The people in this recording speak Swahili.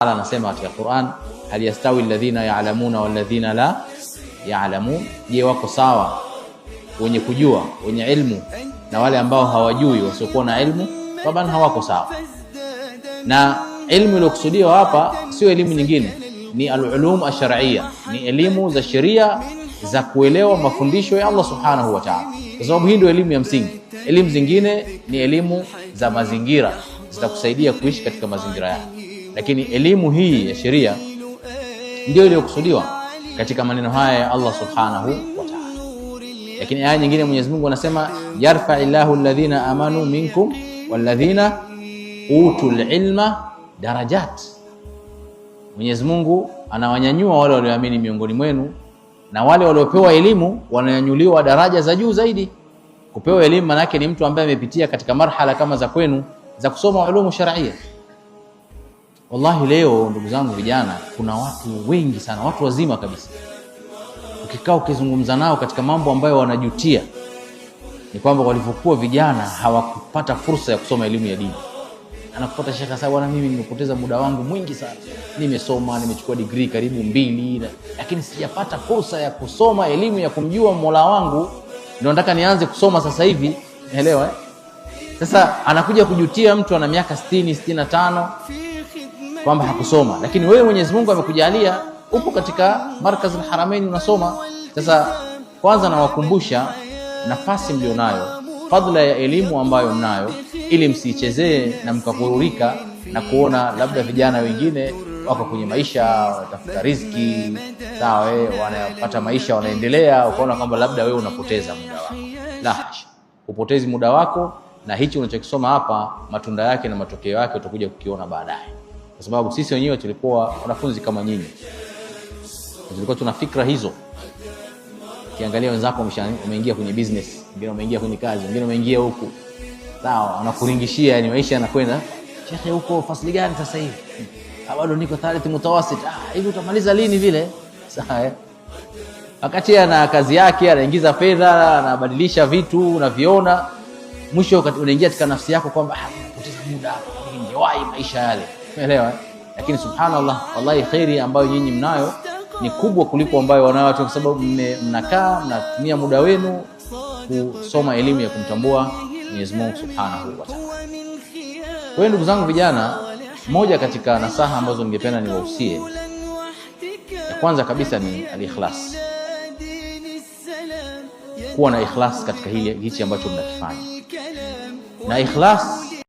Allah anasema katika Qur'an, hal yastawi alladhina ya'lamuna wal ladhina la ya'lamun, je, wako sawa wenye kujua, wenye ilmu na wale ambao hawajui, wasiokuwa na ilmu? Taban hawako sawa. Na ilmu iliyokusudiwa hapa sio elimu nyingine, ni al-ulum ash-shar'iyya, ni elimu za sheria za kuelewa mafundisho ya Allah subhanahu wa ta'ala, kwa sababu hii ndio elimu ya msingi. Elimu zingine ni elimu za mazingira, zitakusaidia kuishi katika mazingira yako, lakini elimu hii ya sheria ndio iliyokusudiwa katika maneno haya ya Allah subhanahu wa ta'ala. Lakini aya nyingine Mwenyezi Mungu anasema, yarfa'illahu alladhina amanu minkum walladhina utul ilma darajat. Mwenyezi Mungu anawanyanyua wale walioamini miongoni mwenu, na wale waliopewa elimu wananyanyuliwa daraja za juu zaidi. Kupewa elimu maana yake ni mtu ambaye amepitia katika marhala kama za kwenu za kusoma ulumu sharia. Wallahi leo ndugu zangu vijana, kuna watu wengi sana, watu wazima kabisa, ukikaa ukizungumza nao katika mambo ambayo wanajutia ni kwamba walivyokuwa vijana hawakupata fursa ya kusoma elimu ya dini. Anakupata shekha, sawa bwana, mimi nimepoteza muda wangu mwingi sana, nimesoma, nimechukua degree karibu 2, lakini sijapata fursa ya kusoma elimu ya kumjua Mola wangu, ndio nataka nianze kusoma sasa hivi. Unaelewa eh? Sasa anakuja kujutia mtu ana miaka 60, 65 kwamba hakusoma, lakini wewe Mwenyezi Mungu amekujalia upo katika Markaz al-Haramain unasoma. Sasa kwanza nawakumbusha nafasi mlionayo, fadhila ya elimu ambayo mnayo, ili msichezee na mkakururika na kuona labda vijana wengine wako kwenye maisha wanatafuta riziki, sawa, wanapata maisha, wanaendelea, ukaona kwamba labda wewe unapoteza muda wako. La hasha, upotezi muda wako, na hichi unachokisoma hapa matunda yake na matokeo yake utakuja kukiona baadaye, kwa sababu sisi wenyewe tulikuwa wanafunzi kama nyinyi, tulikuwa tuna fikra hizo. Kiangalia wenzako wameingia kwenye business, wengine wameingia kwenye kazi, wengine wameingia huku, sawa, wanakuringishia, yani maisha yanakwenda, shekhe huko fasili gani sasa hivi? Bado niko thalith mutawasit. Hivi utamaliza lini vile? Sawa. Wakati ana kazi yake, anaingiza fedha, anabadilisha vitu, unaviona, mwisho unaingia katika nafsi yako kwamba napoteza muda, ningewahi maisha yale. Umeelewa? Lakini subhanallah, wallahi khairi ambayo nyinyi mnayo ni kubwa kuliko ambayo wanayo watu, kwa sababu mnakaa mnatumia muda wenu kusoma elimu ya kumtambua Mwenyezi Mungu subhanahu wa ta'ala. Kwa hiyo ndugu zangu vijana, moja katika nasaha ambazo ningependa niwahusie, ya kwanza kabisa ni al-ikhlas. Kuwa na ikhlas katika hichi ambacho mnakifanya. Na ikhlas